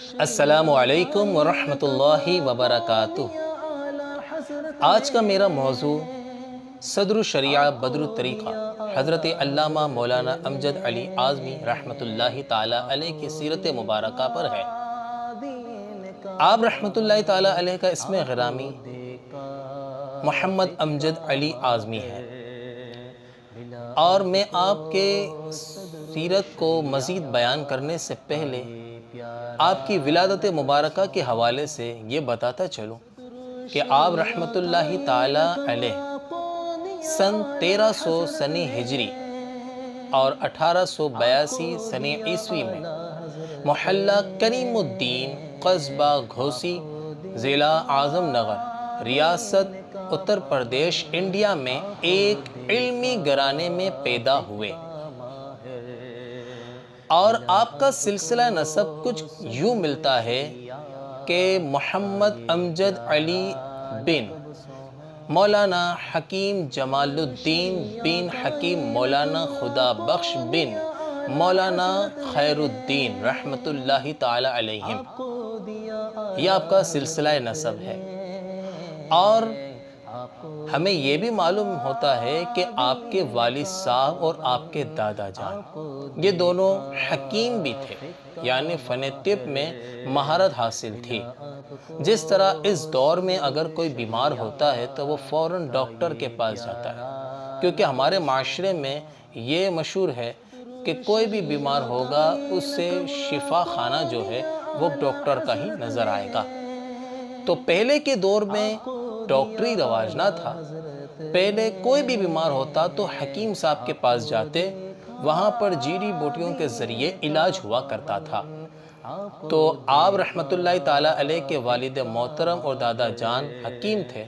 السلام علیکم ورحمۃ اللہ وبرکاتہ۔ آج کا میرا موضوع صدر الشریعہ بدر الطریقہ حضرت علامہ مولانا امجد علی اعظمی رحمۃ اللہ تعالیٰ علیہ کی سیرت مبارکہ پر ہے۔ آپ رحمۃ اللہ تعالیٰ علیہ کا اسم غرامی محمد امجد علی اعظمی ہے، اور میں آپ کے سیرت کو مزید بیان کرنے سے پہلے آپ کی ولادت مبارکہ کے حوالے سے یہ بتاتا چلوں کہ آپ رحمۃ اللہ تعالیٰ علیہ سن 1300 سنی ہجری اور 1882 سنی عیسوی میں محلہ کریم الدین قصبہ گھوسی ضلع اعظم نگر ریاست اتر پردیش انڈیا میں ایک علمی گھرانے میں پیدا ہوئے، اور آپ کا سلسلہ نسب کچھ یوں ملتا ہے کہ محمد امجد علی بن مولانا حکیم جمال الدین بن حکیم مولانا خدا بخش بن مولانا خیر الدین رحمۃ اللہ تعالی علیہم، یہ آپ کا سلسلہ نسب ہے۔ اور ہمیں یہ بھی معلوم ہوتا ہے کہ آپ کے والد صاحب اور آپ کے دادا جان یہ دونوں حکیم بھی تھے، یعنی فن طب میں مہارت حاصل تھی۔ جس طرح اس دور میں اگر کوئی بیمار ہوتا ہے تو وہ فوراً ڈاکٹر کے پاس جاتا ہے، کیونکہ ہمارے معاشرے میں یہ مشہور ہے کہ کوئی بھی بیمار ہوگا اس سے شفا خانہ جو ہے وہ ڈاکٹر کا ہی نظر آئے گا۔ تو پہلے کے دور میں ڈاکٹری رواج نہ تھا، پہلے کوئی بھی بیمار ہوتا تو حکیم صاحب کے پاس جاتے، وہاں پر جڑی بوٹیوں کے ذریعے علاج ہوا کرتا تھا۔ تو آپ رحمۃ اللہ تعالیٰ علیہ کے والد محترم اور دادا جان حکیم تھے،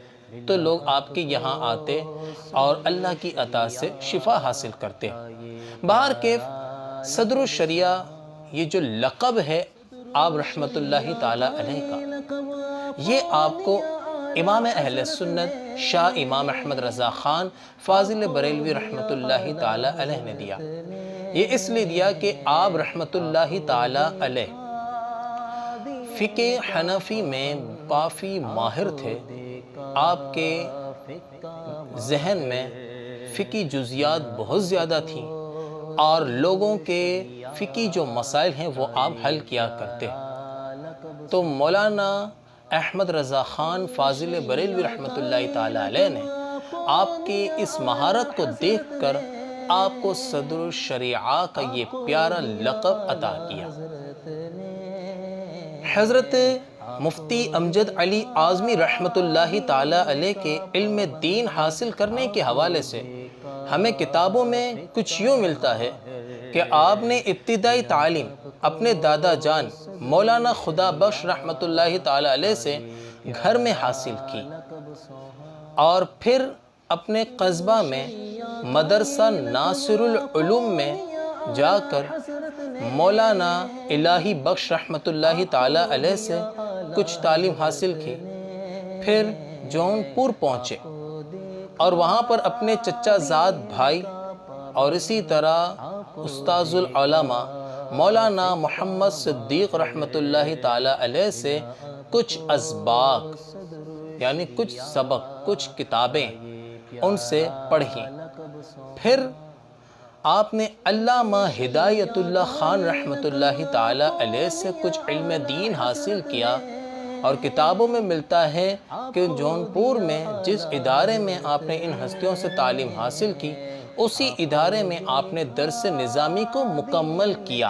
تو لوگ آپ کے یہاں آتے اور اللہ کی عطا سے شفا حاصل کرتے۔ بہرکیف صدر الشریعہ یہ جو لقب ہے آپ رحمۃ اللہ تعالیٰ علیہ کا، یہ آپ کو امام اہل سنت شاہ امام احمد رضا خان فاضل بریلوی رحمۃ اللہ تعالیٰ علیہ نے دیا۔ یہ اس لیے دیا کہ آپ رحمۃ اللہ تعالیٰ علیہ فقہ حنفی میں کافی ماہر تھے۔ آپ کے ذہن میں فقہی جزیات بہت زیادہ تھیں، اور لوگوں کے فقہی جو مسائل ہیں وہ آپ حل کیا کرتے۔ تو مولانا احمد رضا خان فاضل بریلوی رحمۃ اللہ تعالیٰ علیہ نے آپ کی اس مہارت کو دیکھ کر آپ کو صدر الشریعہ کا یہ پیارا لقب عطا کیا۔ حضرت مفتی امجد علی اعظمی رحمۃ اللہ تعالیٰ علیہ کے علم دین حاصل کرنے کے حوالے سے ہمیں کتابوں میں کچھ یوں ملتا ہے کہ آپ نے ابتدائی تعلیم اپنے دادا جان مولانا خدا بخش رحمۃ اللہ تعالیٰ علیہ سے گھر میں حاصل کی، اور پھر اپنے قصبہ میں مدرسہ ناصر العلوم میں جا کر مولانا الہی بخش رحمۃ اللہ تعالیٰ علیہ سے کچھ تعلیم حاصل کی۔ پھر جون پور پہنچے اور وہاں پر اپنے چچا زاد بھائی اور اسی طرح استاذ العلماء مولانا محمد صدیق رحمۃ اللہ تعالیٰ علیہ سے کچھ اسباق یعنی کچھ سبق کچھ کتابیں ان سے پڑھیں۔ پھر آپ نے علامہ ہدایت اللہ خان رحمۃ اللہ تعالیٰ علیہ سے کچھ علم دین حاصل کیا، اور کتابوں میں ملتا ہے کہ جونپور میں جس ادارے میں آپ نے ان ہستیوں سے تعلیم حاصل کی، اسی ادارے میں آپ نے درس نظامی کو مکمل کیا،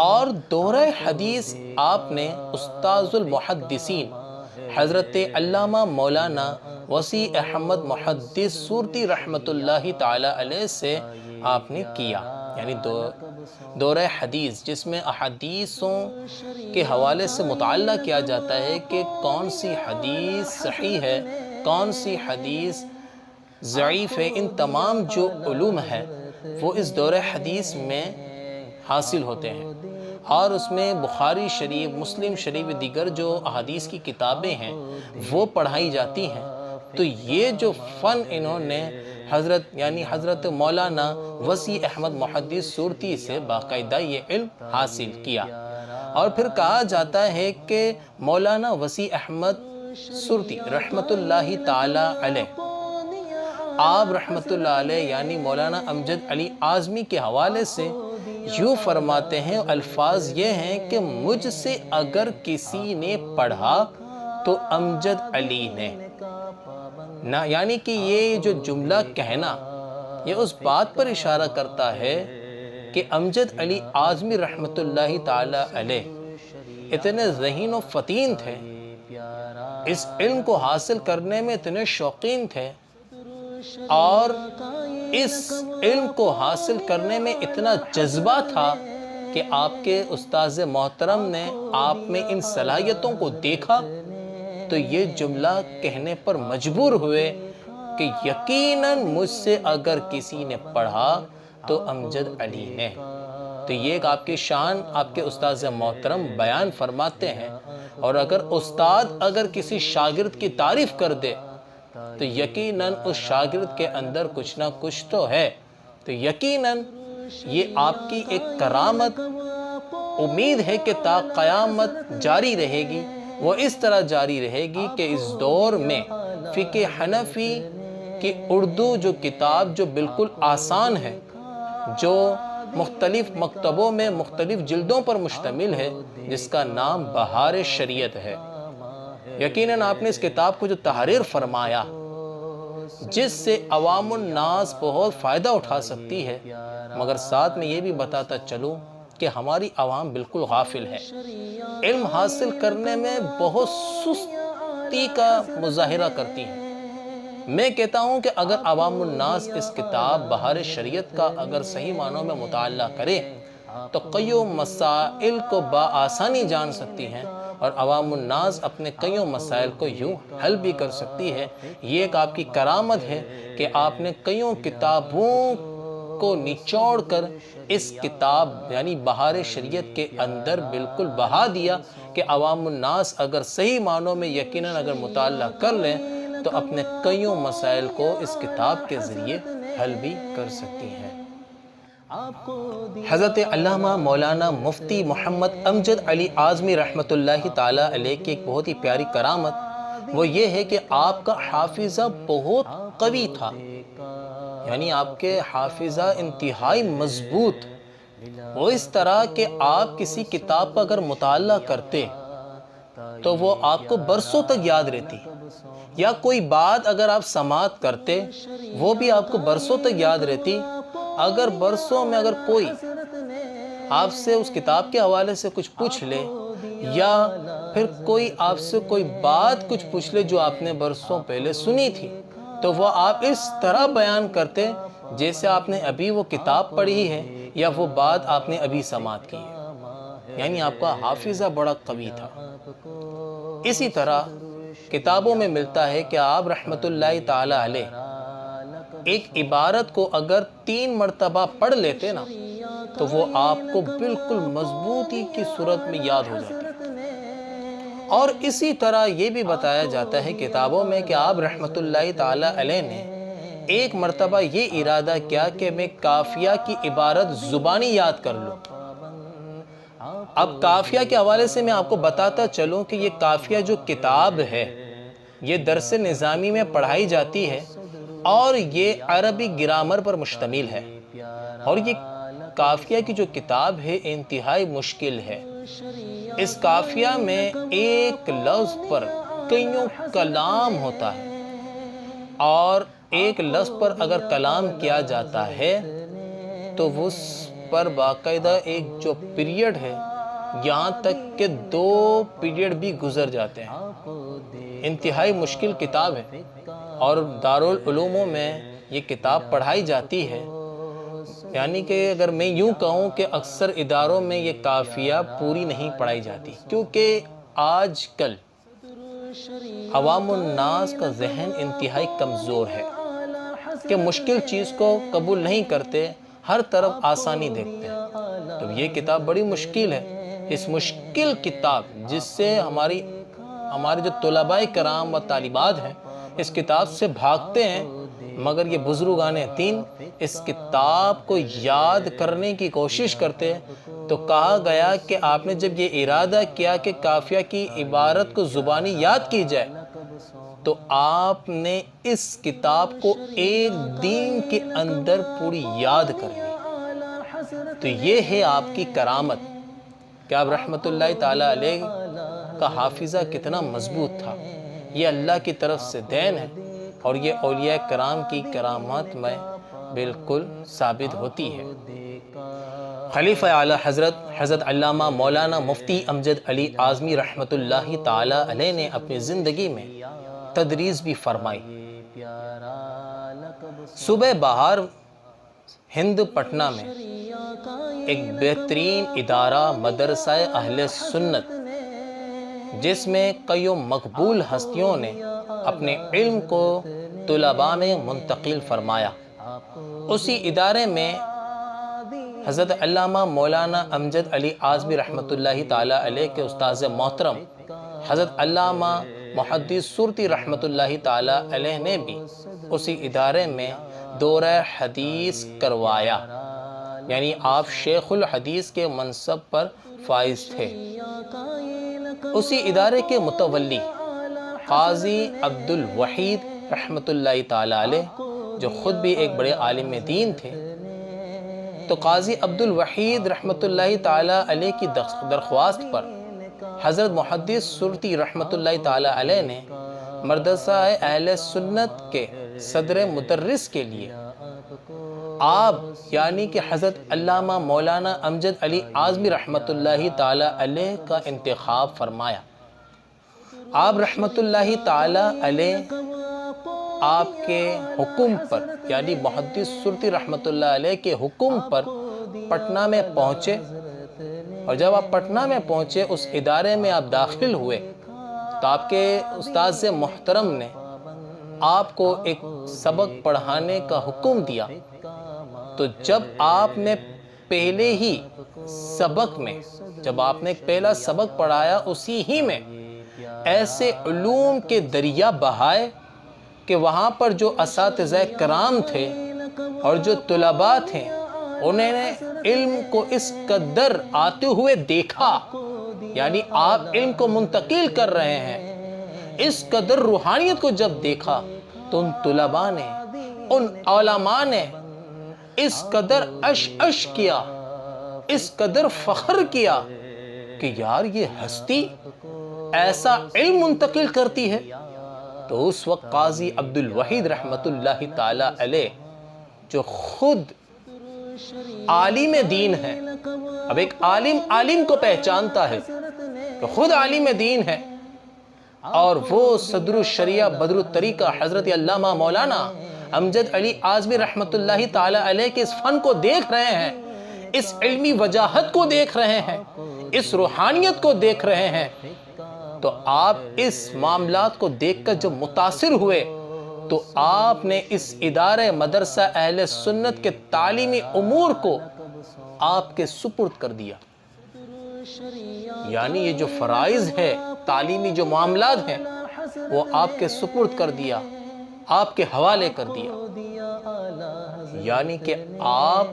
اور دورہ حدیث آپ نے استاذ المحدثین حضرت علامہ مولانا وسیع احمد محدث سورتی رحمۃ اللہ تعالی علیہ سے آپ نے کیا، یعنی دورہ حدیث جس میں احادیثوں کے حوالے سے مطالعہ کیا جاتا ہے کہ کون سی حدیث صحیح ہے، کون سی حدیث ضعیف ہے۔ ان تمام جو علوم ہے وہ اس دورہ حدیث میں حاصل ہوتے ہیں، اور اس میں بخاری شریف مسلم شریف دیگر جو احادیث کی کتابیں ہیں وہ پڑھائی جاتی ہیں۔ تو یہ جو فن انہوں نے حضرت مولانا وسیع احمد محدث سورتی سے باقاعدہ یہ علم حاصل کیا، اور پھر کہا جاتا ہے کہ مولانا وسیع احمد سرتی رحمۃ اللہ تعالی علیہ، آپ رحمۃ اللہ علیہ یعنی مولانا امجد علی اعظمی کے حوالے سے یوں فرماتے ہیں، الفاظ یہ ہیں کہ مجھ سے اگر کسی نے پڑھا تو امجد علی نے نہ، یعنی کہ یہ جو جملہ کہنا یہ اس بات پر اشارہ کرتا ہے کہ امجد علی اعظمی رحمۃ اللہ تعالی علیہ اتنے ذہین و فطین تھے، اس علم کو حاصل کرنے میں اتنے شوقین تھے، اور اس علم کو حاصل کرنے میں اتنا جذبہ تھا کہ آپ کے استاذ محترم نے آپ میں ان صلاحیتوں کو دیکھا تو یہ جملہ کہنے پر مجبور ہوئے کہ یقیناً مجھ سے اگر کسی نے پڑھا تو امجد علی نے۔ تو یہ ایک آپ کی شان آپ کے استاذ محترم بیان فرماتے ہیں، اور اگر استاد اگر کسی شاگرد کی تعریف کر دے تو یقیناً اس شاگرد کے اندر کچھ نہ کچھ تو ہے، تو یقیناً یہ آپ کی ایک کرامت امید ہے کہ تا قیامت جاری رہے گی، وہ اس طرح جاری رہے گی کہ اس دور میں فقہ حنفی کی اردو جو کتاب جو بالکل آسان ہے، جو مختلف مکتبوں میں مختلف جلدوں پر مشتمل ہے، جس کا نام بہار شریعت ہے، یقیناً آپ نے اس کتاب کو جو تحریر فرمایا جس سے عوام الناس بہت فائدہ اٹھا سکتی ہے، مگر ساتھ میں یہ بھی بتاتا چلوں کہ ہماری عوام بالکل غافل ہے، علم حاصل کرنے میں بہت سستی کا مظاہرہ کرتی ہے۔ میں کہتا ہوں کہ اگر عوام الناس اس کتاب بہار شریعت کا اگر صحیح معنوں میں مطالعہ کرے تو کئیوں مسائل کو بآسانی جان سکتی ہیں، اور عوام الناس اپنے کئیوں مسائل کو یوں حل بھی کر سکتی ہے۔ یہ ایک آپ کی کرامت ہے کہ آپ نے کئیوں کتابوں کو نچوڑ کر اس کتاب یعنی بہار شریعت کے اندر بالکل بہا دیا کہ عوام الناس اگر صحیح معنوں میں یقیناً اگر مطالعہ کر لیں تو اپنے کئیوں مسائل کو اس کتاب کے ذریعے حل بھی کر سکتی ہیں۔ حضرت علامہ مولانا مفتی محمد امجد علی اعظمی رحمۃ اللہ تعالی علیہ کی ایک بہت ہی پیاری کرامت وہ یہ ہے کہ آپ کا حافظہ بہت قوی تھا، یعنی آپ کے حافظہ انتہائی مضبوط، وہ اس طرح کہ آپ کسی کتاب کا اگر مطالعہ کرتے تو وہ آپ کو برسوں تک یاد رہتی، یا کوئی بات اگر آپ سماعت کرتے وہ بھی آپ کو برسوں تک یاد رہتی۔ اگر برسوں میں اگر کوئی آپ سے اس کتاب کے حوالے سے کچھ پوچھ لے، یا پھر کوئی آپ سے کوئی بات کچھ پوچھ لے جو آپ نے برسوں پہلے سنی تھی، تو وہ آپ اس طرح بیان کرتے جیسے آپ نے ابھی وہ کتاب پڑھی ہے یا وہ بات آپ نے ابھی سماعت کی ہے، یعنی آپ کا حافظہ بڑا قوی تھا۔ اسی طرح کتابوں میں ملتا ہے کہ آپ رحمۃ اللہ تعالی علیہ ایک عبارت کو اگر 3 مرتبہ پڑھ لیتے نا تو وہ آپ کو بالکل مضبوطی کی صورت میں یاد ہو جاتی۔ اور اسی طرح یہ بھی بتایا جاتا ہے کتابوں میں کہ آپ رحمۃ اللہ تعالی علیہ نے ایک مرتبہ یہ ارادہ کیا کہ میں قافیہ کی عبارت زبانی یاد کر لوں۔ اب قافیہ کے حوالے سے میں آپ کو بتاتا چلوں کہ یہ قافیہ جو کتاب ہے یہ درس نظامی میں پڑھائی جاتی ہے، اور یہ عربی گرامر پر مشتمل ہے، اور یہ قافیہ کی جو کتاب ہے انتہائی مشکل ہے۔ اس قافیہ میں ایک لفظ پر کئیوں کلام ہوتا ہے، اور ایک لفظ پر اگر کلام کیا جاتا ہے تو اس پر باقاعدہ ایک جو پیریڈ ہے یہاں تک کہ 2 پیریڈ بھی گزر جاتے ہیں۔ انتہائی مشکل کتاب ہے، اور دارالعلوموں میں یہ کتاب پڑھائی جاتی ہے، یعنی کہ اگر میں یوں کہوں کہ اکثر اداروں میں یہ قافیہ پوری نہیں پڑھائی جاتی، کیونکہ آج کل عوام الناس کا ذہن انتہائی کمزور ہے کہ مشکل چیز کو قبول نہیں کرتے، ہر طرف آسانی دیکھتے ہیں۔ تو یہ کتاب بڑی مشکل ہے۔ اس مشکل کتاب جس سے ہمارے جو طلباء کرام و طالبات ہیں اس کتاب سے بھاگتے ہیں، مگر یہ بزرگان دین اس کتاب کو یاد کرنے کی کوشش کرتے ہیں، تو کہا گیا کہ آپ نے جب یہ ارادہ کیا کہ قافیہ کی عبارت کو زبانی یاد کی جائے تو آپ نے اس کتاب کو ایک دن کے اندر پوری یاد کر لی۔ تو یہ ہے آپ کی کرامت کہ آپ رحمت اللہ تعالیٰ علیہ کا حافظہ کتنا مضبوط تھا۔ یہ اللہ کی طرف سے دین ہے اور یہ اولیاء کرام کی کرامات میں بالکل ثابت ہوتی ہے۔ خلیفہ اعلیٰ حضرت علامہ مولانا مفتی امجد علی اعظمی رحمت اللہ تعالیٰ علیہ نے اپنی زندگی میں تدریس بھی فرمائی۔ صوبہ بہار ہند پٹنہ میں ایک بہترین ادارہ مدرسہ اہل سنت جس میں کئی مقبول ہستیوں نے اپنے علم کو طلباء میں منتقل فرمایا، اسی ادارے میں حضرت علامہ مولانا امجد علی اعظمی رحمت اللہ تعالیٰ علیہ کے استاذ محترم حضرت علامہ محدث سورتی رحمت اللہ تعالیٰ علیہ نے بھی اسی ادارے میں دورہ حدیث کروایا، یعنی آپ شیخ الحدیث کے منصب پر فائز تھے۔ اسی ادارے کے متولی قاضی عبدالوحید رحمت اللہ تعالیٰ علیہ جو خود بھی ایک بڑے عالم دین تھے، تو قاضی عبدالوحید رحمت اللہ تعالیٰ علیہ کی درخواست پر حضرت محدث سورتی رحمت اللہ تعالیٰ علیہ نے مدرسہ اہل سنت کے صدر مدرس کے لیے آپ یعنی کہ حضرت علامہ مولانا امجد علی اعظمی رحمت اللہ تعالیٰ علیہ کا انتخاب فرمایا۔ آپ رحمت اللہ تعالیٰ علیہ آپ کے حکم پر یعنی محدث سورتی رحمت اللہ علیہ کے حکم پر پٹنہ میں پہنچے، اور جب آپ پٹنہ میں پہنچے اس ادارے میں آپ داخل ہوئے تو آپ کے استاذ محترم نے آپ کو ایک سبق پڑھانے کا حکم دیا۔ تو جب آپ نے پہلے ہی سبق میں جب آپ نے پہلا سبق پڑھایا اسی ہی میں ایسے علوم کے دریا بہائے کہ وہاں پر جو اساتذہ کرام تھے اور جو طلباء تھے انہوں نے علم کو اس قدر آتے ہوئے دیکھا، یعنی آپ علم کو منتقل کر رہے ہیں، اس قدر روحانیت کو جب دیکھا تو ان طلباء نے ان علماء نے اس قدر عش کیا، اس قدر فخر کیا کہ یار یہ ہستی ایسا علم منتقل کرتی ہے۔ تو اس وقت قاضی عبدالوحید رحمت اللہ تعالیٰ علیہ جو خود عالم دین ہے، اب ایک عالم کو پہچانتا ہے کہ خود عالم دین ہے، اور وہ صدر الشریعہ بدر الطریقہ حضرت علامہ مولانا امجد علی اعظمی رحمت اللہ تعالیٰ علیہ کے اس فن کو دیکھ رہے ہیں، اس علمی وجاہت کو دیکھ رہے ہیں، اس روحانیت کو دیکھ رہے ہیں، تو آپ اس معاملات کو دیکھ کر جب متاثر ہوئے تو آپ نے اس ادارے مدرسہ اہل سنت کے تعلیمی امور کو آپ کے سپرد کر دیا، یعنی یہ جو فرائض ہے، تعلیمی جو معاملات ہیں وہ آپ کے سپرد کر دیا، آپ کے حوالے کر دیا، یعنی کہ آپ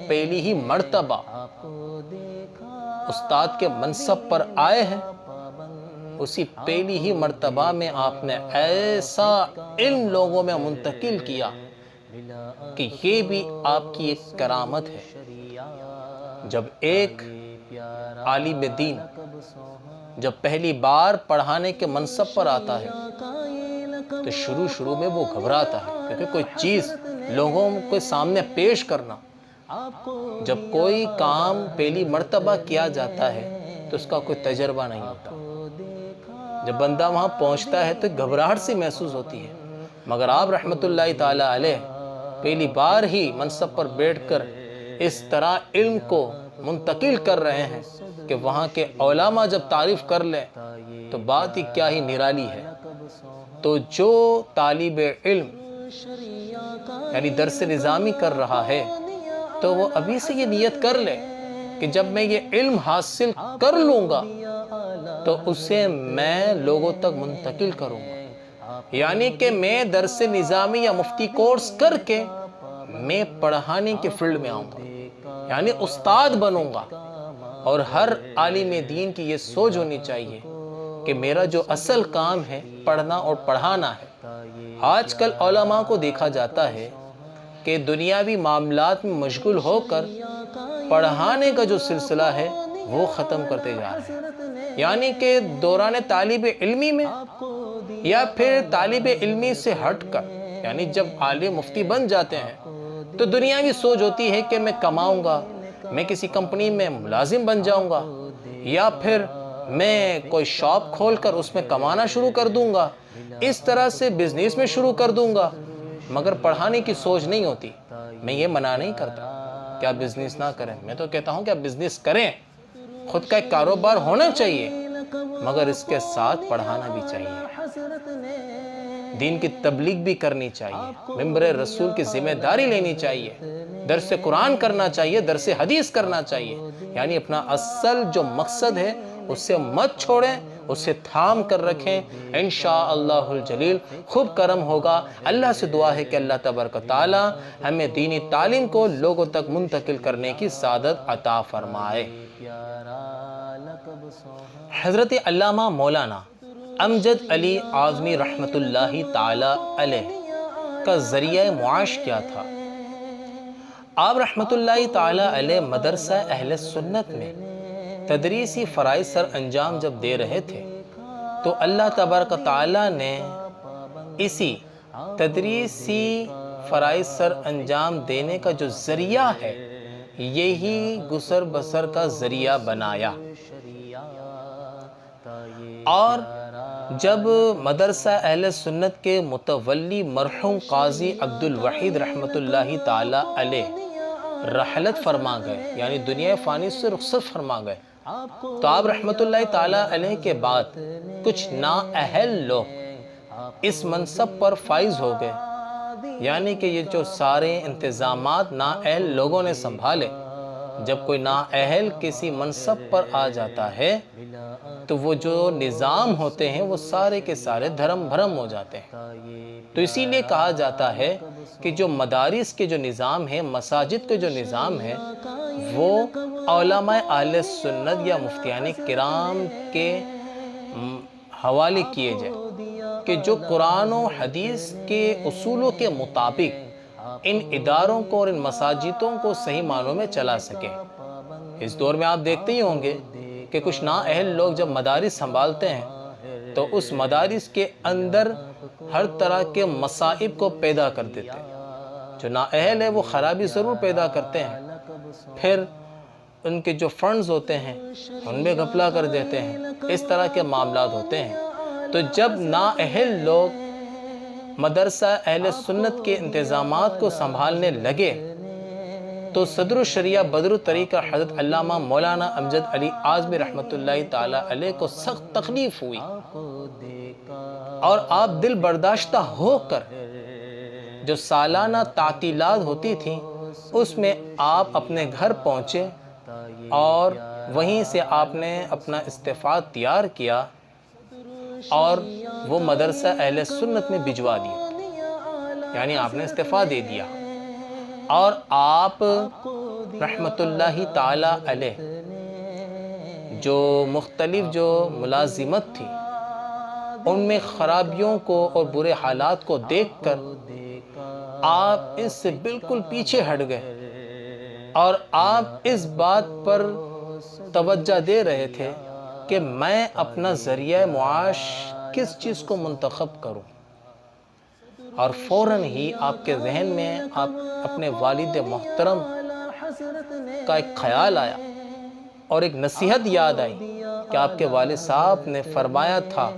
پہلی ہی مرتبہ استاد کے منصب پر آئے ہیں، اسی پہلی ہی مرتبہ میں آپ نے ایسا علم لوگوں میں منتقل کیا کہ یہ بھی آپ کی ایک کرامت ہے۔ جب ایک عالم دین جب پہلی بار پڑھانے کے منصب پر آتا ہے تو شروع میں وہ گھبراتا ہے، کیونکہ کوئی چیز لوگوں کے سامنے پیش کرنا، جب کوئی کام پہلی مرتبہ کیا جاتا ہے تو اس کا کوئی تجربہ نہیں ہوتا، جب بندہ وہاں پہنچتا ہے تو گھبراہٹ سی محسوس ہوتی ہے، مگر آپ رحمت اللہ تعالیٰ علیہ پہلی بار ہی منصب پر بیٹھ کر اس طرح علم کو منتقل کر رہے ہیں کہ وہاں کے علماء جب تعریف کر لیں تو بات ہی کیا ہی نرالی ہے۔ تو جو طالب علم یعنی درس نظامی کر رہا ہے تو وہ ابھی سے یہ نیت کر لے کہ جب میں یہ علم حاصل کر لوں گا تو اسے میں لوگوں تک منتقل کروں گا، یعنی کہ میں درس نظامی یا مفتی کورس کر کے میں پڑھانے کے فیلڈ میں آؤں گا، یعنی استاد بنوں گا، اور ہر عالم دین کی یہ سوچ ہونی چاہیے کہ میرا جو اصل کام ہے پڑھنا اور پڑھانا ہے۔ آج کل علماء کو دیکھا جاتا ہے کہ دنیاوی معاملات میں مشغول ہو کر پڑھانے کا جو سلسلہ ہے وہ ختم کرتے جا رہے ہیں، یعنی کہ دوران طالب علمی میں یا پھر طالب علمی سے ہٹ کر، یعنی جب عالم مفتی بن جاتے ہیں تو دنیاوی سوچ ہوتی ہے کہ میں کماؤں گا، میں کسی کمپنی میں ملازم بن جاؤں گا، یا پھر میں کوئی شاپ کھول کر اس میں کمانا شروع کر دوں گا، اس طرح سے بزنس میں شروع کر دوں گا، مگر پڑھانے کی سوچ نہیں ہوتی۔ میں یہ منع نہیں کرتا کہ آپ بزنس نہ کریں، میں تو کہتا ہوں کہ آپ بزنس کریں، خود کا ایک کاروبار ہونا چاہیے، مگر اس کے ساتھ پڑھانا بھی چاہیے، دین کی تبلیغ بھی کرنی چاہیے، ممبر رسول کی ذمہ داری لینی چاہیے، درس قرآن کرنا چاہیے، درس حدیث کرنا چاہیے، یعنی اپنا اصل جو مقصد ہے اس سے مت چھوڑیں، اس سے تھام کر رکھیں، انشاءاللہ الجلیل خوب کرم ہوگا۔ اللہ سے دعا ہے کہ اللہ تبارک و تعالی ہمیں دینی تعلیم کو لوگوں تک منتقل کرنے کی سعادت عطا فرمائے۔ حضرت علامہ مولانا امجد علی اعظمی رحمۃ اللہ تعالی علیہ کا ذریعہ معاش کیا تھا؟ آپ رحمۃ اللہ تعالی علیہ مدرسہ اہل سنت میں تدریسی فرائض سر انجام جب دے رہے تھے تو اللہ تبارک تعالیٰ نے اسی تدریسی فرائض سر انجام دینے کا جو ذریعہ ہے یہی گزر بسر کا ذریعہ بنایا، اور جب مدرسہ اہل سنت کے متولی مرحوم قاضی عبد الوحید رحمۃ اللہ تعالی علیہ رحلت فرما گئے، یعنی دنیا فانی سے رخصت فرما گئے، تو آپ رحمۃ اللہ تعالی علیہ کے بعد کچھ نااہل لوگ اس منصب پر فائز ہو گئے، یعنی کہ یہ جو سارے انتظامات نااہل لوگوں نے سنبھالے۔ جب کوئی نااہل کسی منصب پر آ جاتا ہے تو وہ جو نظام ہوتے ہیں وہ سارے کے سارے دھرم بھرم ہو جاتے ہیں، تو اسی لیے کہا جاتا ہے کہ جو مدارس کے جو نظام ہے، مساجد کے جو نظام ہے، وہ علماء اہل سنت یا مفتیان کرام کے حوالے کیے جائیں کہ جو قرآن و حدیث کے اصولوں کے مطابق ان اداروں کو اور ان مساجدوں کو صحیح معنوں میں چلا سکیں۔ اس دور میں آپ دیکھتے ہی ہوں گے کہ کچھ نااہل لوگ جب مدارس سنبھالتے ہیں تو اس مدارس کے اندر ہر طرح کے مصائب کو پیدا کر دیتے ہیں۔ جو نااہل ہے وہ خرابی ضرور پیدا کرتے ہیں، پھر ان کے جو فنڈز ہوتے ہیں ان میں گھپلا کر دیتے ہیں، اس طرح کے معاملات ہوتے ہیں۔ تو جب نااہل لوگ مدرسہ اہل سنت کے انتظامات کو سنبھالنے لگے تو صدر الشریعہ بدر الطریقہ حضرت علامہ مولانا امجد علی اعظمی رحمۃ اللہ تعالی علیہ کو سخت تکلیف ہوئی، اور آپ دل برداشتہ ہو کر جو سالانہ تعطیلات ہوتی تھیں اس میں آپ اپنے گھر پہنچے، اور وہیں سے آپ نے اپنا استعفیٰ تیار کیا اور وہ مدرسہ اہل سنت میں بھجوا دیا، یعنی آپ نے استعفیٰ دے دیا، اور آپ رحمت اللہ تعالی علیہ جو مختلف جو ملازمت تھی ان میں خرابیوں کو اور برے حالات کو دیکھ کر آپ اس سے بالکل پیچھے ہٹ گئے، اور آپ اس بات پر توجہ دے رہے تھے کہ میں اپنا ذریعہ معاش کس چیز کو منتخب کروں، اور فوراً ہی آپ کے ذہن میں آپ اپنے والد محترم کا ایک خیال آیا اور ایک نصیحت یاد آئی کہ آپ کے والد صاحب نے فرمایا تھا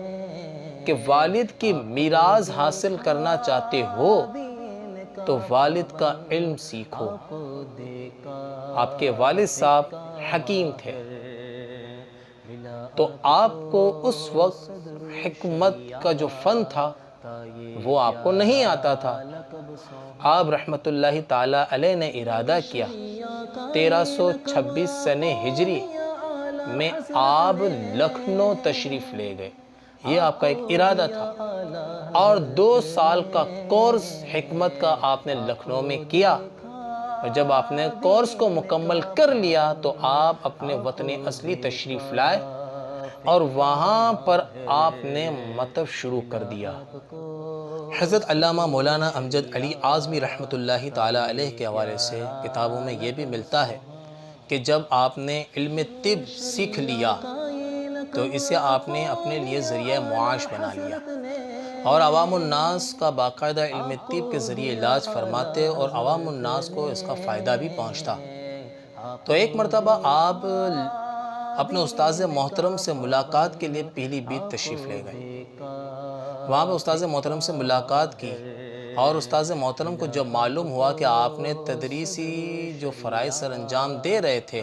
کہ والد کی میراث حاصل کرنا چاہتے ہو تو والد کا علم سیکھو۔ آپ کے والد صاحب حکیم تھے، تو آپ کو اس وقت حکمت کا جو فن تھا وہ آپ کو نہیں آتا تھا۔ آپ رحمت اللہ تعالی علیہ نے ارادہ کیا 1326 سنہ ہجری میں آپ لکھنؤ تشریف لے گئے، یہ آپ کا ایک ارادہ تھا، اور 2 سال کا کورس حکمت کا آپ نے لکھنؤ میں کیا، اور جب آپ نے کورس کو مکمل کر لیا تو آپ اپنے وطن اصلی تشریف لائے اور وہاں پر آپ نے مطلب شروع کر دیا۔ حضرت علامہ مولانا امجد علی اعظمی رحمۃ اللہ تعالیٰ علیہ کے حوالے سے کتابوں میں یہ بھی ملتا ہے کہ جب آپ نے علم طب سیکھ لیا تو اسے آپ نے اپنے لیے ذریعہ معاش بنا لیا اور عوام الناس کا باقاعدہ علم طب کے ذریعے علاج فرماتے اور عوام الناس کو اس کا فائدہ بھی پہنچتا۔ تو ایک مرتبہ آپ اپنے استاذ محترم سے ملاقات کے لیے پیلی بھیت تشریف لے گئے۔ وہاں پہ استاذ محترم سے ملاقات کی اور استاذ محترم کو جب معلوم ہوا کہ آپ نے تدریسی جو فرائض سر انجام دے رہے تھے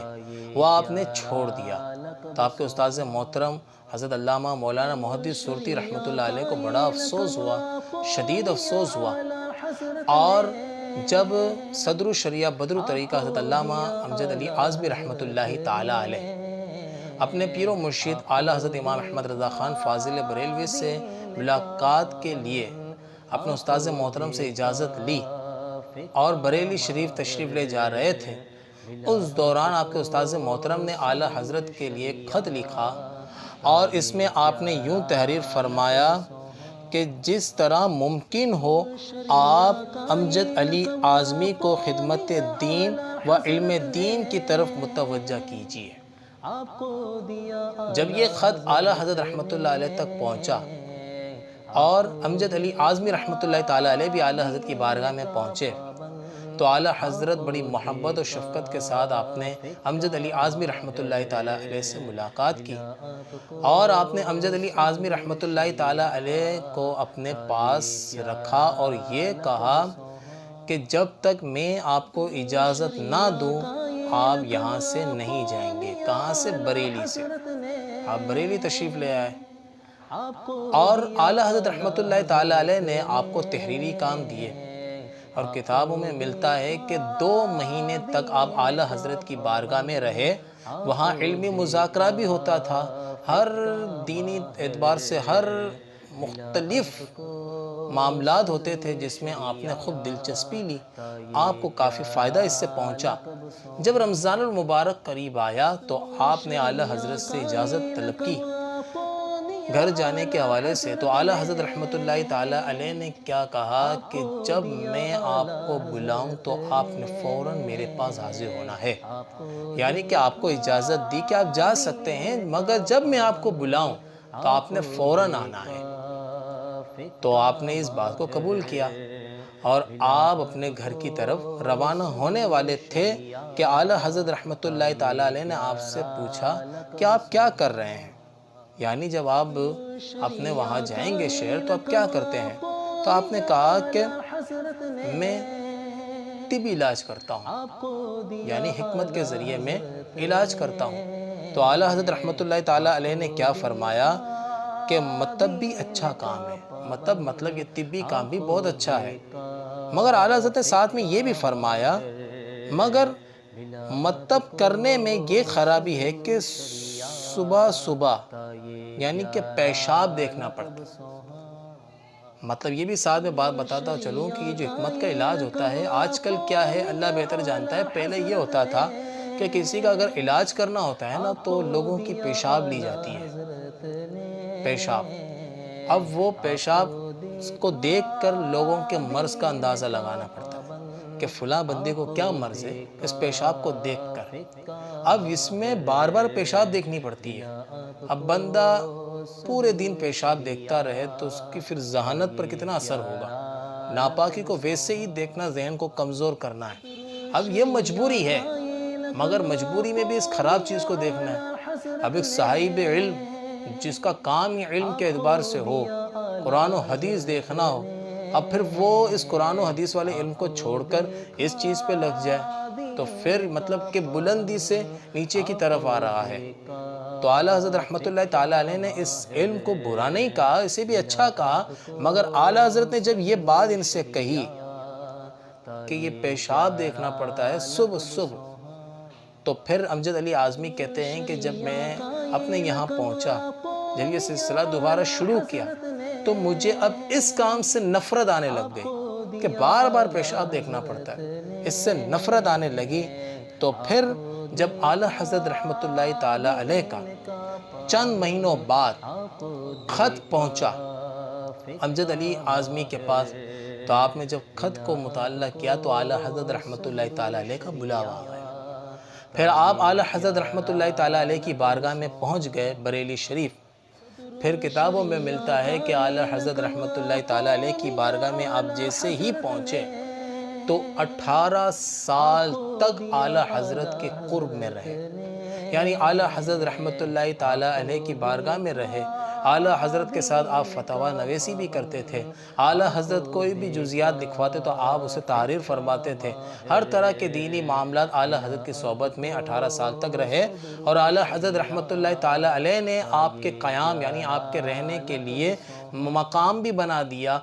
وہ آپ نے چھوڑ دیا، تو آپ کے استاذ محترم حضرت علامہ مولانا محدث سورتی رحمۃ اللہ علیہ کو بڑا افسوس ہوا، شدید افسوس ہوا، اور جب صدر الشریعہ بدر الطریقہ حضرت علامہ امجد علی اعظمی رحمۃ اللہ تعالیٰ علیہ اپنے پیر و مرشد اعلیٰ حضرت امام احمد رضا خان فاضل بریلوی سے ملاقات کے لیے اپنے استاذ محترم سے اجازت لی اور بریلی شریف تشریف لے جا رہے تھے، اس دوران آپ کے استاذ محترم نے اعلیٰ حضرت کے لیے خط لکھا اور اس میں آپ نے یوں تحریر فرمایا کہ جس طرح ممکن ہو آپ امجد علی اعظمی کو خدمت دین و علم دین کی طرف متوجہ کیجیے۔ جب یہ خط اعلیٰ حضرت رحمۃ اللہ علیہ تک پہنچا اور امجد علی اعظمی رحمۃ اللہ تعالیٰ علیہ بھی اعلیٰ حضرت کی بارگاہ میں پہنچے تو اعلیٰ حضرت بڑی محبت اور شفقت کے ساتھ آپ نے امجد علی اعظمی رحمۃ اللہ تعالیٰ علیہ سے ملاقات کی اور آپ نے امجد علی اعظمی رحمۃ اللہ تعالیٰ علیہ کو اپنے پاس رکھا اور یہ کہا کہ جب تک میں آپ کو اجازت نہ دوں آپ یہاں سے نہیں جائیں گے۔ کہاں سے؟ بریلی سے۔ آپ بریلی تشریف لے آئے اور اعلیٰ حضرت رحمۃ اللہ تعالیٰ علیہ نے آپ کو تحریری کام دیے اور کتابوں میں ملتا ہے کہ 2 مہینے تک آپ اعلیٰ حضرت کی بارگاہ میں رہے، وہاں علمی مذاکرہ بھی ہوتا تھا، ہر دینی اعتبار سے ہر مختلف معاملات ہوتے تھے جس میں آپ نے خود دلچسپی لی، آپ کو کافی فائدہ اس سے پہنچا۔ جب رمضان المبارک قریب آیا تو آپ نے اعلیٰ حضرت سے اجازت طلب کی گھر جانے کے حوالے سے، تو اعلیٰ حضرت رحمۃ اللہ تعالیٰ علیہ نے کیا کہا کہ جب میں آپ کو بلاؤں تو آپ نے فوراً میرے پاس حاضر ہونا ہے، یعنی کہ آپ کو اجازت دی کہ آپ جا سکتے ہیں مگر جب میں آپ کو بلاؤں تو آپ نے فوراً آنا ہے۔ تو آپ نے اس بات کو قبول کیا اور آپ اپنے گھر کی طرف روانہ ہونے والے تھے کہ اعلیٰ حضرت رحمۃ اللہ تعالیٰ علیہ نے آپ سے پوچھا کہ آپ کیا کر رہے ہیں، یعنی جب آپ اپنے وہاں جائیں گے شہر تو آپ کیا کرتے ہیں؟ تو آپ نے کہا کہ میں طبی علاج کرتا ہوں، یعنی حکمت کے ذریعے میں علاج کرتا ہوں۔ تو اعلیٰ حضرت رحمۃ اللہ تعالیٰ علیہ نے کیا فرمایا کہ مطلب بھی اچھا کام ہے، مطلب یہ طبی کام بھی بہت اچھا ہے، مگر اعلیٰ حضرت نے ساتھ میں یہ بھی فرمایا مگر مطلب کرنے میں یہ خرابی ہے کہ صبح یعنی کہ پیشاب دیکھنا پڑتا۔ مطلب یہ بھی ساتھ میں بات بتاتا چلوں کہ یہ جو حکمت کا علاج ہوتا ہے آج کل کیا ہے اللہ بہتر جانتا ہے، پہلے یہ ہوتا تھا کہ کسی کا اگر علاج کرنا ہوتا ہے نا تو لوگوں کی پیشاب لی جاتی ہے، پیشاب۔ اب وہ پیشاب کو دیکھ کر لوگوں کے مرض کا اندازہ لگانا پڑتا ہے کہ فلاں بندے کو کیا مرض ہے اس پیشاب کو دیکھ کر۔ اب اس میں بار بار پیشاب دیکھنی پڑتی ہے، اب بندہ پورے دن پیشاب دیکھتا رہے تو اس کی پھر ذہانت پر کتنا اثر ہوگا، ناپاکی کو ویسے ہی دیکھنا ذہن کو کمزور کرنا ہے۔ اب یہ مجبوری ہے مگر مجبوری میں بھی اس خراب چیز کو دیکھنا ہے۔ اب ایک صاحب علم جس کا کام ہی علم کے اعتبار سے ہو، قرآن و حدیث دیکھنا ہو، اب پھر وہ اس قرآن و حدیث والے علم کو چھوڑ کر اس چیز پہ لگ جائے تو پھر مطلب کہ بلندی سے نیچے کی طرف آ رہا ہے۔ تو اعلیٰ حضرت رحمۃ اللہ تعالیٰ علیہ نے اس علم کو برا نہیں کہا، اسے بھی اچھا کہا، مگر اعلیٰ حضرت نے جب یہ بات ان سے کہی کہ یہ پیشاب دیکھنا پڑتا ہے صبح، تو پھر امجد علی اعظمی کہتے ہیں کہ جب میں اپنے یہاں پہنچا، جب یہ سلسلہ دوبارہ شروع کیا تو مجھے اب اس کام سے نفرت آنے لگ گئی کہ بار بار پیشاب دیکھنا پڑتا ہے، اس سے نفرت آنے لگی۔ تو پھر جب اعلیٰ حضرت رحمۃ اللہ تعالی علیہ کا چند مہینوں بعد خط پہنچا امجد علی اعظمی کے پاس، تو آپ نے جب خط کو مطالعہ کیا تو اعلیٰ حضرت رحمۃ اللہ تعالی علیہ کا بلاوا آ گیا۔ پھر آپ اعلیٰ حضرت رحمۃ اللہ تعالی علیہ کی بارگاہ میں پہنچ گئے بریلی شریف۔ پھر کتابوں میں ملتا ہے کہ اعلیٰ حضرت رحمۃ اللہ تعالی علیہ کی بارگاہ میں آپ جیسے ہی پہنچے تو 18 سال تک اعلیٰ حضرت کے قرب میں رہے، یعنی اعلیٰ حضرت رحمۃ اللہ تعالی علیہ کی بارگاہ میں رہے۔ اعلیٰ حضرت کے ساتھ آپ فتویٰ نویسی بھی کرتے تھے، اعلیٰ حضرت کوئی بھی جزیات لکھواتے تو آپ اسے تحریر فرماتے تھے۔ ہر طرح کے دینی معاملات اعلیٰ حضرت کی صحبت میں 18 سال تک رہے، اور اعلیٰ حضرت رحمۃ اللہ تعالی علیہ نے آپ کے قیام یعنی آپ کے رہنے کے لیے مقام بھی بنا دیا۔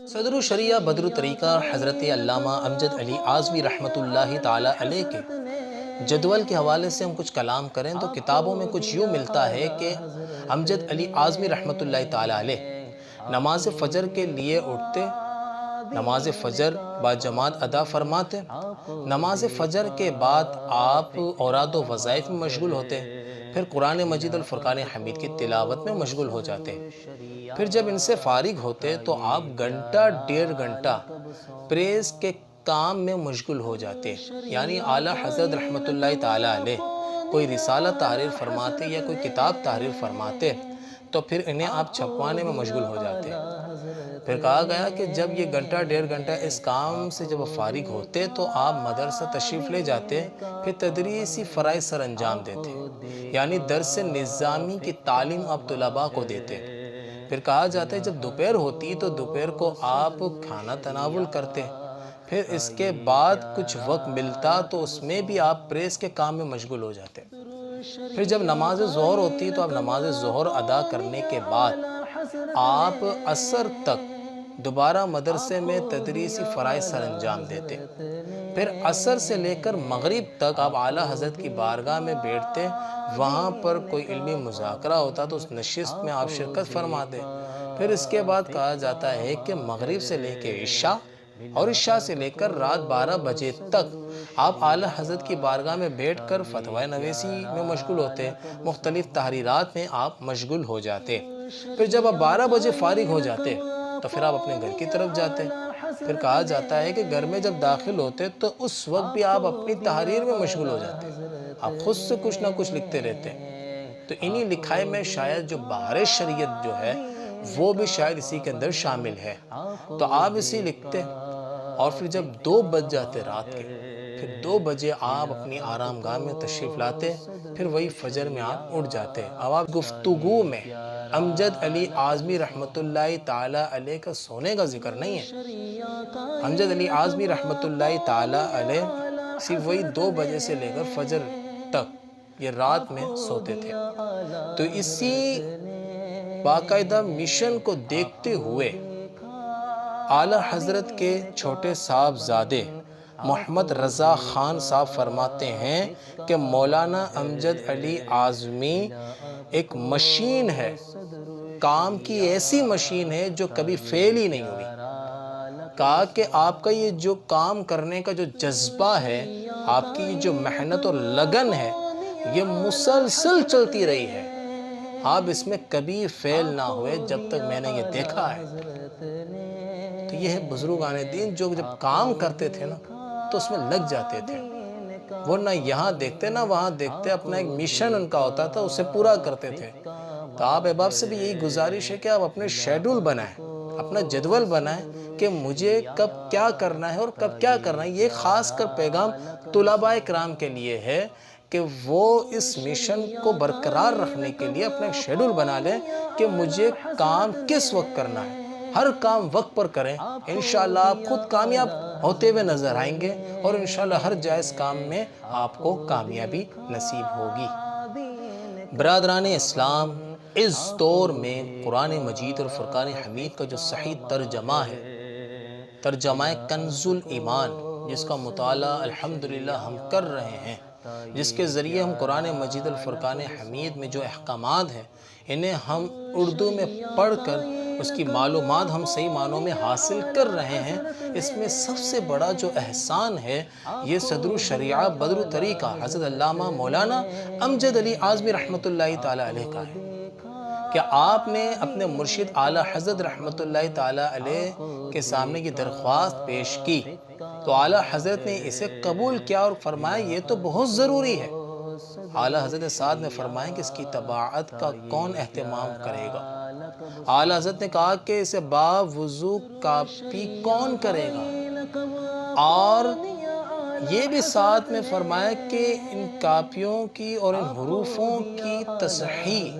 صدر الشریعہ بدر الطریقہ حضرت علامہ امجد علی اعظمی رحمۃ اللہ تعالی علیہ کے جدول کے حوالے سے ہم کچھ کلام کریں تو کتابوں میں کچھ یوں ملتا ہے کہ امجد علی اعظمی رحمۃ اللہ تعالی علیہ نماز فجر کے لیے اٹھتے، نماز فجر با جماعت ادا فرماتے، نماز فجر کے بعد آپ اوراد و وظائف میں مشغول ہوتے، پھر قرآن مجید الفرقان حمید کی تلاوت میں مشغول ہو جاتے۔ پھر جب ان سے فارغ ہوتے تو آپ گھنٹہ 1.5 گھنٹہ پریس کے کام میں مشغول ہو جاتے، یعنی اعلیٰ حضرت رحمۃ اللہ تعالی علیہ کوئی رسالہ تحریر فرماتے یا کوئی کتاب تحریر فرماتے تو پھر انہیں آپ چھپوانے میں مشغول ہو جاتے۔ پھر کہا گیا کہ جب یہ گھنٹہ 1.5 گھنٹہ اس کام سے جب فارغ ہوتے تو آپ مدرسہ تشریف لے جاتے، پھر تدریسی فرائض سر انجام دیتے، یعنی درس نظامی کی تعلیم آپ طلباء کو دیتے۔ پھر کہا جاتا ہے جب دوپہر ہوتی تو دوپہر کو آپ کھانا تناول کرتے، پھر اس کے بعد کچھ وقت ملتا تو اس میں بھی آپ پریس کے کام میں مشغول ہو جاتے۔ پھر جب نماز ظہر ہوتی تو آپ نماز ظہر ادا کرنے کے بعد آپ عصر تک دوبارہ مدرسے میں تدریسی فرائض سر انجام دیتے، پھر عصر سے لے کر مغرب تک آپ اعلیٰ حضرت کی بارگاہ میں بیٹھتے، وہاں پر کوئی علمی مذاکرہ ہوتا تو اس نشست میں آپ شرکت فرماتے۔ پھر اس کے بعد کہا جاتا ہے کہ مغرب سے لے کے عشاء اور عشاء سے لے کر رات 12 بجے تک آپ اعلیٰ حضرت کی بارگاہ میں بیٹھ کر فتویٰ نویسی میں مشغول ہوتے، مختلف تحریرات میں آپ مشغول ہو جاتے۔ پھر جب آپ 12 بجے فارغ ہو جاتے تو پھر آپ اپنے گھر کی طرف جاتے۔ پھر کہا جاتا ہے کہ گھر میں جب داخل ہوتے تو اس وقت بھی آپ اپنی تحریر میں مشغول ہو جاتے، آپ خود سے کچھ نہ کچھ لکھتے رہتے۔ تو انہی لکھائی میں شاید جو بہار شریعت جو ہے وہ بھی شاید اسی کے اندر شامل ہے، تو آپ اسی لکھتے، اور پھر جب 2 بج جاتے رات کے، پھر 2 بجے آپ اپنی آرام گاہ میں تشریف لاتے، پھر وہی فجر میں آپ اٹھ جاتے۔ اب آپ گفتگو میں امجد علی اعظمی رحمۃ اللہ تعالی علیہ کا سونے کا ذکر نہیں ہے۔ امجد علی اعظمی رحمۃ اللہ تعالی علیہ صرف وہی 2 بجے سے لے کر فجر تک یہ رات میں سوتے تھے۔ تو اسی باقاعدہ مشن کو دیکھتے ہوئے اعلیٰ حضرت کے چھوٹے صاحبزادے محمد رضا خان صاحب فرماتے ہیں کہ مولانا امجد علی اعظمی ایک مشین ہے، کام کی ایسی مشین ہے جو کبھی فیل ہی نہیں ہوئی۔ کہا کہ آپ کا یہ جو کام کرنے کا جو جذبہ ہے، آپ کی جو محنت اور لگن ہے، یہ مسلسل چلتی رہی ہے، آپ اس میں کبھی فیل نہ ہوئے جب تک میں نے یہ دیکھا ہے۔ تو یہ ہے بزرگان دین جو جب کام کرتے تھے نا تو اس میں لگ جاتے تھے، وہ نہ یہاں دیکھتے نہ وہاں دیکھتے، اپنا ایک مشن ان کا ہوتا تھا، اسے پورا کرتے تھے۔ تو آپ احباب سے بھی یہی گزارش ہے کہ آپ اپنے شیڈول بنائیں، اپنا جدول بنائیں کہ مجھے کب کیا کرنا ہے اور کب کیا کرنا ہے۔ یہ خاص کر پیغام طلباء کرام کے لیے ہے کہ وہ اس مشن کو برقرار رکھنے کے لیے اپنا ایک شیڈول بنا لیں کہ مجھے کام کس وقت کرنا ہے، ہر کام وقت پر کریں، انشاءاللہ آپ خود کامیاب ہوتے ہوئے نظر آئیں گے، اور انشاءاللہ ہر جائز کام میں آپ کو کامیابی نصیب ہوگی۔ برادران اسلام، اس دور میں قرآن مجید اور فرقان حمید کا جو صحیح ترجمہ ہے، ترجمہ کنز الایمان، جس کا مطالعہ الحمدللہ ہم کر رہے ہیں، جس کے ذریعے ہم قرآن مجید الفرقان حمید میں جو احکامات ہیں انہیں ہم اردو میں پڑھ کر اس کی معلومات ہم صحیح معنوں میں حاصل کر رہے ہیں، اس میں سب سے بڑا جو احسان ہے یہ صدر الشریعہ بدر الطریقہ حضرت علامہ مولانا امجد علی اعظمی رحمۃ اللہ تعالی علیہ کا ہے کہ آپ نے اپنے مرشد اعلیٰ حضرت رحمۃ اللہ تعالی علیہ کے سامنے یہ درخواست پیش کی تو اعلیٰ حضرت نے اسے قبول کیا اور فرمایا یہ تو بہت ضروری ہے۔ اعلیٰ حضرت سعد نے فرمایا کہ اس کی طباعت کا کون اہتمام کرے گا؟ اعلیٰ حضرت نے کہا کہ اسے باوضو کاپی کون کرے گا؟ اور یہ بھی ساتھ میں فرمایا کہ ان کاپیوں کی اور ان حروفوں کی تصحیح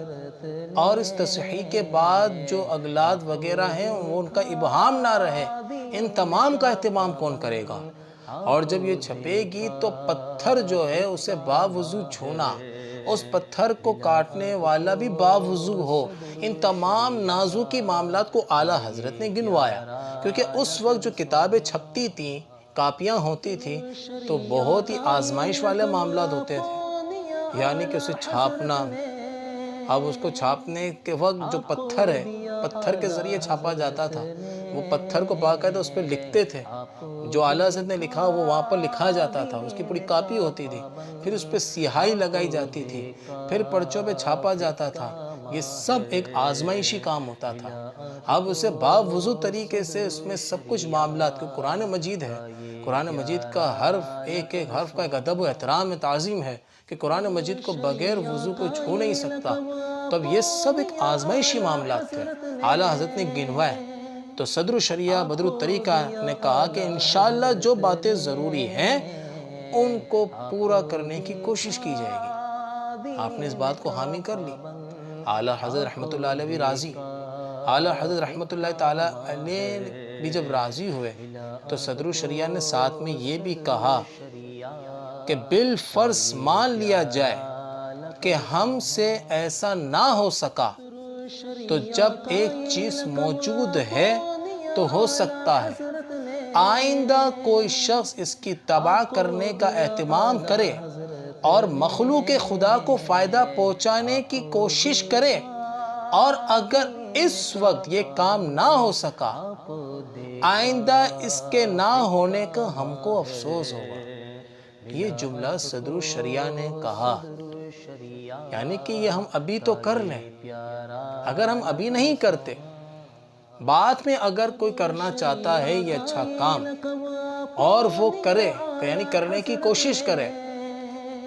اور اس تصحیح کے بعد جو اغلاط وغیرہ ہیں وہ ان کا ابہام نہ رہے، ان تمام کا اہتمام کون کرے گا؟ اور جب یہ چھپے گی تو پتھر جو ہے اسے باوضو چھونا، اس پتھر کو کاٹنے والا بھی باوضو ہو، ان تمام نازکی معاملات کو اعلیٰ حضرت نے گنوایا، کیونکہ اس وقت جو کتابیں چھپتی تھیں، کاپیاں ہوتی تھیں تو بہت ہی آزمائش والے معاملات ہوتے تھے، یعنی کہ اسے چھاپنا، اب اس کو چھاپنے کے وقت جو پتھر ہے، پتھر کے ذریعے چھاپا جاتا تھا، وہ پتھر کو باقاعدہ اس پہ لکھتے تھے، جو اعلیٰ حضرت نے لکھا وہ وہاں پر لکھا جاتا تھا، اس کی پوری کاپی ہوتی تھی، پھر اس پہ سیاہی لگائی جاتی تھی، پھر پرچوں پہ چھاپا جاتا تھا، یہ سب ایک آزمائشی کام ہوتا تھا۔ اب اسے باوضو طریقے سے اس میں سب کچھ معاملات، کہ قرآن مجید ہے، قرآن مجید کا حرف ایک ایک حرف کا ایک ادب و احترام تعظیم ہے کہ قرآن مجید کو بغیر وضو کو چھو نہیں سکتا، تو اب یہ سب ایک آزمائشی معاملات تھے، اعلیٰ حضرت نے گنوائے تو صدر الشریعہ بدر الطریقہ نے کہا کہ انشاءاللہ جو باتیں ضروری ہیں ان کو پورا کرنے کی کوشش کی جائے گی۔ آپ نے اس بات کو حامی کر لی، اعلیٰ حضرت رحمۃ اللہ علیہ بھی راضی، اعلیٰ حضرت رحمۃ اللہ تعالی علیہ بھی جب راضی ہوئے تو صدر الشریعہ نے ساتھ میں یہ بھی کہا کہ بالفرض مان لیا جائے کہ ہم سے ایسا نہ ہو سکا تو جب ایک چیز موجود ہے تو ہو سکتا ہے آئندہ کوئی شخص اس کی تباہ کرنے کا اہتمام کرے اور مخلوق خدا کو فائدہ پہنچانے کی کوشش کرے، اور اگر اس وقت یہ کام نہ ہو سکا آئندہ اس کے نہ ہونے کا ہم کو افسوس ہوگا۔ یہ جملہ صدر الشریعہ نے کہا، یعنی کہ یہ ہم ابھی تو کر لیں، اگر ہم ابھی نہیں کرتے، بعد میں اگر کوئی کرنا چاہتا ہے یہ اچھا کام اور وہ کرے، یعنی کرنے کی کوشش کرے،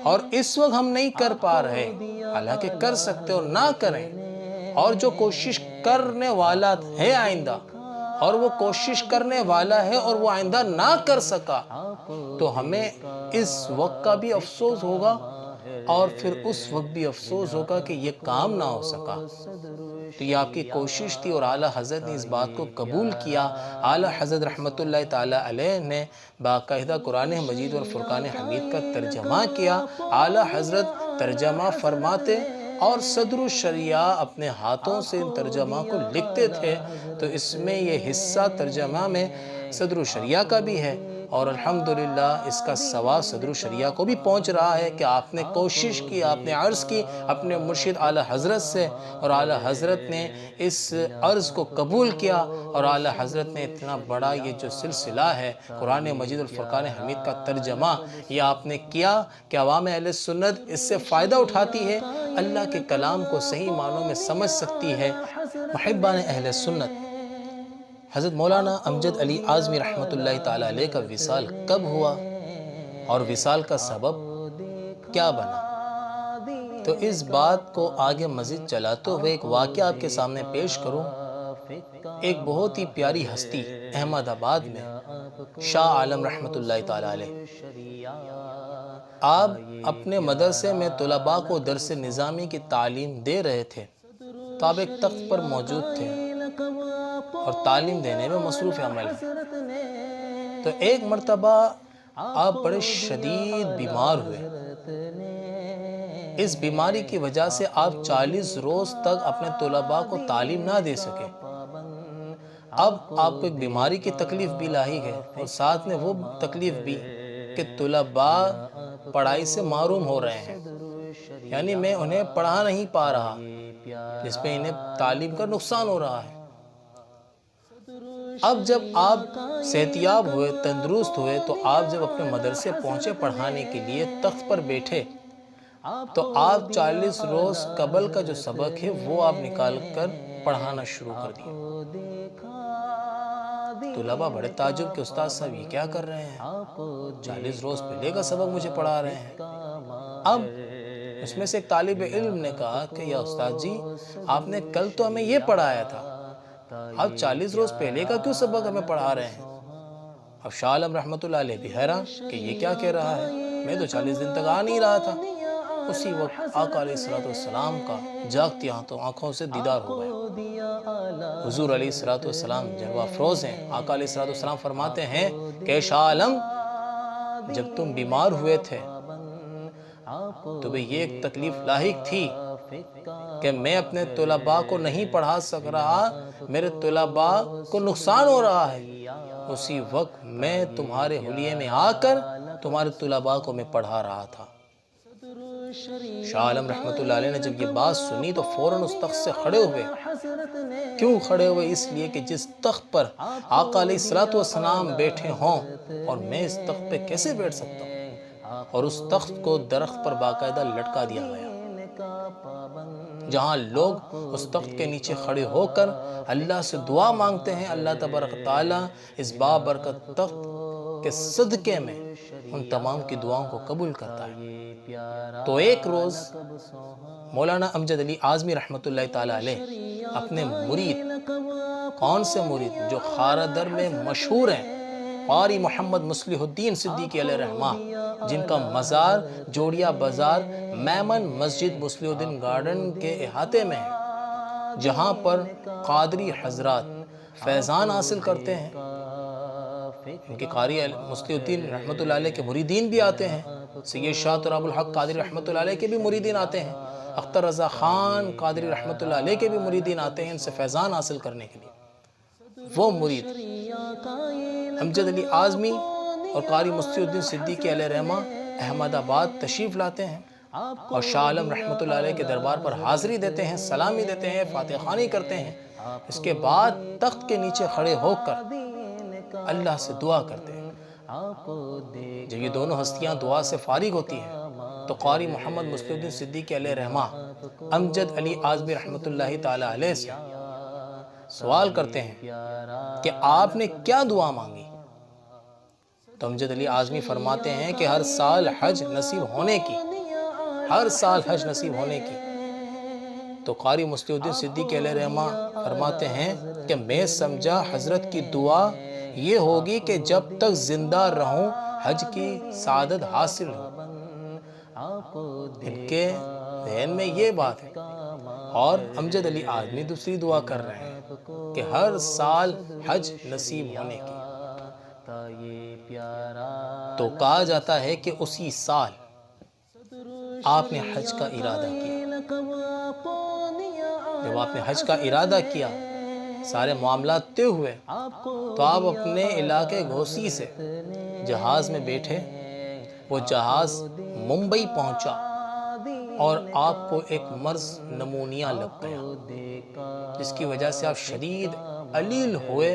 اور اس وقت ہم نہیں کر پا رہے، حالانکہ کر سکتے اور نہ کریں، اور جو کوشش کرنے والا ہے آئندہ، اور وہ کوشش کرنے والا ہے اور وہ آئندہ نہ کر سکا، تو ہمیں اس وقت کا بھی افسوس ہوگا اور پھر اس وقت بھی افسوس ہوگا کہ یہ کام نہ ہو سکا۔ تو یہ آپ کی کوشش تھی اور اعلیٰ حضرت نے اس بات کو قبول کیا۔ اعلیٰ حضرت رحمۃ اللہ تعالی علیہ نے باقاعدہ قرآن مجید اور فرقان حمید کا ترجمہ کیا، اعلیٰ حضرت ترجمہ فرماتے اور صدر الشریعہ اپنے ہاتھوں سے ان ترجمہ کو لکھتے تھے، تو اس میں یہ حصہ ترجمہ میں صدر الشریعہ کا بھی ہے، اور الحمدللہ اس کا ثواب صدر الشریعہ کو بھی پہنچ رہا ہے کہ آپ نے کوشش کی، آپ نے عرض کی اپنے مرشد اعلیٰ حضرت سے، اور اعلیٰ حضرت نے اس عرض کو قبول کیا، اور اعلیٰ حضرت نے اتنا بڑا یہ جو سلسلہ ہے قرآن مجید الفرقان حمید کا ترجمہ یہ آپ نے کیا کہ عوام اہل سنت اس سے فائدہ اٹھاتی ہے، اللہ کے کلام کو صحیح معنوں میں سمجھ سکتی ہے۔ محبان اہل سنت، حضرت مولانا امجد علی اعظمی رحمۃ اللہ تعالی علیہ کا وصال کب ہوا اور وصال کا سبب کیا بنا؟ تو اس بات کو آگے مزید چلاتے ہوئے ایک واقعہ آپ کے سامنے پیش کروں۔ ایک بہت ہی پیاری ہستی احمد آباد میں شاہ عالم رحمۃ اللہ تعالی علیہ، آپ اپنے مدرسے میں طلباء کو درس نظامی کی تعلیم دے رہے تھے، تو آپ ایک تخت پر موجود تھے اور تعلیم دینے میں مصروف عمل ہیں۔ تو ایک مرتبہ آپ بڑے شدید بیمار ہوئے، اس بیماری کی وجہ سے آپ 40 روز تک اپنے طلباء کو تعلیم نہ دے سکے۔ اب آپ کو ایک بیماری کی تکلیف بھی لاحق ہے، اور ساتھ میں وہ تکلیف بھی کہ طلباء پڑھائی سے محروم ہو رہے ہیں، یعنی میں انہیں پڑھا نہیں پا رہا، جس پہ انہیں تعلیم کا نقصان ہو رہا ہے۔ اب جب آپ صحتیاب ہوئے، تندرست ہوئے، تو آپ جب اپنے مدرسے پہنچے پڑھانے کے لیے، تخت پر بیٹھے، تو آپ 40 روز قبل کا جو سبق ہے وہ آپ نکال کر پڑھانا شروع کر دیا۔ طلباء بڑے تعجب کہ استاد صاحب یہ کیا کر رہے ہیں، 40 روز پہلے کا سبق مجھے پڑھا رہے ہیں۔ اب اس میں سے ایک طالب علم نے کہا کہ یا استاد جی، آپ نے کل تو ہمیں یہ پڑھایا تھا، اب 40 روز پہلے کا کیوں سبق ہمیں پڑھا رہے ہیں؟ اب شاہ عالم رحمۃ اللہ علیہ بھی حیران کہ یہ کیا کہہ رہا ہے، میں تو 40 دن تک آ نہیں رہا تھا۔ اسی وقت آقا علیہ السلام کا جاگتی آنکھوں سے دیدار ہو گیا۔ حضور علیہ السلام جلوہ افروز ہیں۔ آقا علیہ السلام فرماتے ہیں کہ شاہ عالم، جب تم بیمار ہوئے تھے تو بھی یہ ایک تکلیف لاحق تھی کہ میں اپنے طلباء کو نہیں پڑھا سک رہا، میرے طلباء کو نقصان ہو رہا ہے۔ اسی وقت میں تمہارے حلیے میں آ کر تمہارے طلباء کو میں پڑھا رہا تھا۔ شاہ عالم رحمۃ اللہ علیہ نے جب یہ بات سنی تو فوراً اس تخت سے کھڑے ہوئے۔ کیوں کھڑے ہوئے؟ اس لیے کہ جس تخت پر آقا علیہ السلام بیٹھے ہوں اور میں اس تخت پہ کیسے بیٹھ سکتا ہوں؟ اور اس تخت کو درخت پر باقاعدہ لٹکا دیا گیا، جہاں لوگ اس تخت کے نیچے کھڑے ہو کر اللہ سے دعا مانگتے ہیں۔ اللہ تبارک تعالیٰ اس بابرکت تخت کے صدقے میں ان تمام کی دعاؤں کو قبول کرتا ہے۔ تو ایک روز مولانا امجد علی اعظمی رحمۃ اللہ تعالیٰ علیہ اپنے مرید، کون سے مرید؟ جو خارا در میں مشہور ہیں، قاری محمد مصلح الدین صدیقی علیہ رحمہ، جن کا مزار جوڑیا بازار میمن مسجد مصلح الدین گارڈن کے احاطے میں ہے، جہاں پر قادری حضرات فیضان حاصل کرتے ہیں۔ ان کے قاری مصلح الدین رحمۃ اللہ علیہ کے مریدین بھی آتے ہیں، سید شاہ تراب الحق قادری رحمۃ اللہ علیہ کے بھی مریدین آتے ہیں، اختر رضا خان قادری رحمۃ اللہ علیہ کے بھی مریدین آتے ہیں ان سے فیضان حاصل کرنے کے لیے۔ وہ مرید امجد علی اعظمی اور قاری مصلح الدین صدیقی علیہ رحمہ احمد آباد تشریف لاتے ہیں اور شاہ عالم رحمۃ اللہ علیہ کے دربار پر حاضری دیتے ہیں، سلامی دیتے ہیں، فاتح خوانی کرتے ہیں۔ اس کے بعد تخت کے نیچے کھڑے ہو کر اللہ سے دعا کرتے ہیں۔ جب یہ دونوں ہستیاں دعا سے فارغ ہوتی ہیں تو قاری محمد مصلح الدین صدیقی علیہ رحمہ امجد علی اعظمی رحمۃ اللہ تعالی علیہ سے سوال کرتے ہیں کہ آپ نے کیا دعا مانگی؟ تو امجد علی اعظمی فرماتے ہیں کہ ہر سال حج نصیب ہونے کی، ہر سال حج نصیب ہونے کی۔ تو قاری مصلح الدین صدیقی علیہ رحمہ فرماتے ہیں کہ میں سمجھا حضرت کی دعا یہ ہوگی کہ جب تک زندہ رہوں حج کی سعادت حاصل ہو۔ ان کے ذہن میں یہ بات ہے، اور امجد علی اعظمی دوسری دعا کر رہے ہیں کہ ہر سال حج نصیب ہونے کی۔ تو کہا جاتا ہے کہ اسی سال آپ نے حج کا ارادہ کیا۔ جب آپ نے حج کا ارادہ کیا، سارے معاملات طے ہوئے، تو آپ اپنے علاقے گھوسی سے جہاز میں بیٹھے۔ وہ جہاز ممبئی پہنچا اور آپ کو ایک مرض نمونیا لگ گیا، جس کی وجہ سے آپ شدید علیل ہوئے،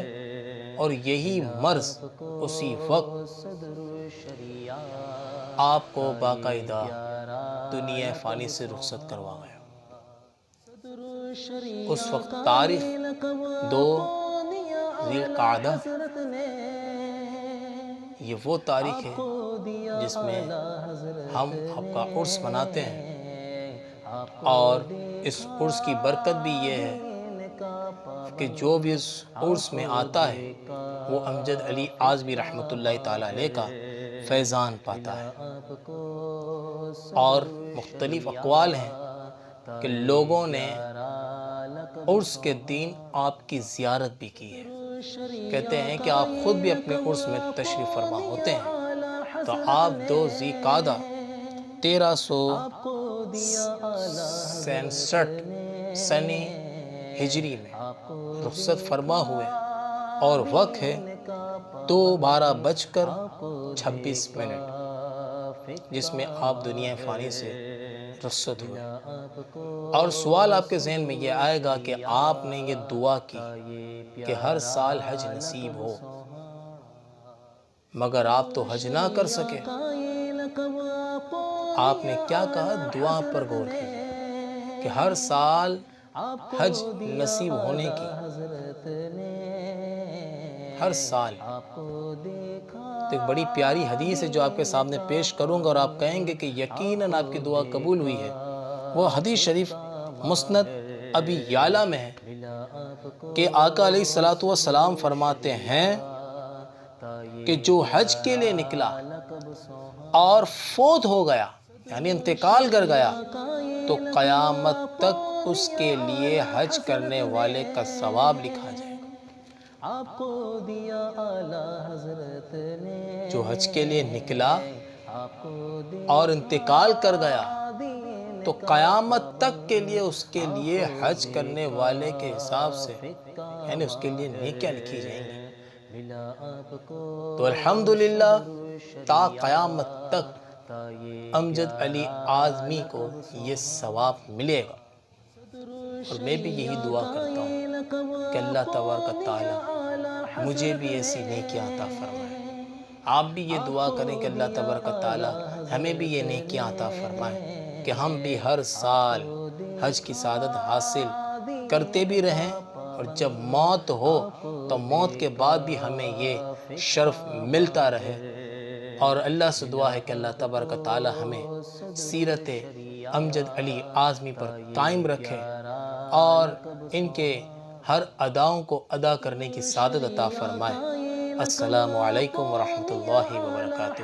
اور یہی مرض اسی وقت آپ کو باقاعدہ دنیا فانی سے رخصت کروا گیا۔ اس وقت تاریخ 2 ذی القعدہ، یہ وہ تاریخ ہے جس میں ہم آپ کا عرس مناتے ہیں، اور اس عرس کی برکت بھی یہ ہے کہ جو بھی اس عرس میں آتا ہے وہ امجد علی اعظمی رحمۃ اللہ تعالی علیہ کا فیضان پاتا ہے۔ اور مختلف اقوال ہیں کہ لوگوں نے عرس کے دن آپ کی زیارت بھی کی ہے۔ کہتے ہیں کہ آپ خود بھی اپنے عرس میں تشریف فرما ہوتے ہیں۔ تو آپ 2 ذی القعدہ 1367 سنہ ہجری میں رخصت فرما ہوئے، اور وقت ہے 2:12:26، جس میں آپ دنیا فانی سے رسد ہوئے. اور سوال آپ کے ذہن میں یہ آئے گا کہ آپ نے یہ دعا کی کہ ہر سال حج نصیب ہو، مگر آپ تو حج نہ کر سکے. آپ نے کیا کہا؟ دعا پر غور کیجیے کہ ہر سال حج نصیب ہونے کی، ہر سال. تو ایک بڑی پیاری حدیث ہے جو آپ کے سامنے پیش کروں گا، اور آپ کہیں گے کہ یقیناً آپ کی دعا قبول ہوئی ہے. وہ حدیث شریف مسند ابی یعلا میں ہے کہ آقا علیہ الصلوۃ والسلام فرماتے ہیں کہ جو حج کے لیے نکلا اور فوت ہو گیا، یعنی انتقال کر گیا، تو قیامت تک اس کے لیے حج کرنے والے کا ثواب لکھا جائے گا. جو حج کے لیے نکلا اور انتقال کر گیا تو قیامت تک کے لیے اس کے لیے حج کرنے والے کے حساب سے، یعنی اس کے لیے نیکیاں لکھی جائیں گی. تو الحمدللہ تا قیامت تک امجد علی اعظمی کو یہ ثواب ملے گا. اور میں بھی یہی دعا کرتا ہوں کہ اللہ تبارک و تعالی مجھے بھی ایسی نیکیاں عطا فرمائے. آپ بھی یہ دعا کریں کہ اللہ تبارک و تعالی ہمیں بھی یہ نیکیاں عطا فرمائے کہ ہم بھی ہر سال حج کی سعادت حاصل کرتے بھی رہیں، اور جب موت ہو تو موت کے بعد بھی ہمیں یہ شرف ملتا رہے. اور اللہ سے دعا ہے کہ اللہ تبارک و تعالی ہمیں سیرت امجد علی اعظمی پر قائم رکھے اور ان کے ہر اداؤں کو ادا کرنے کی سعادت عطا فرمائے. السلام علیکم ورحمۃ اللہ وبرکاتہ.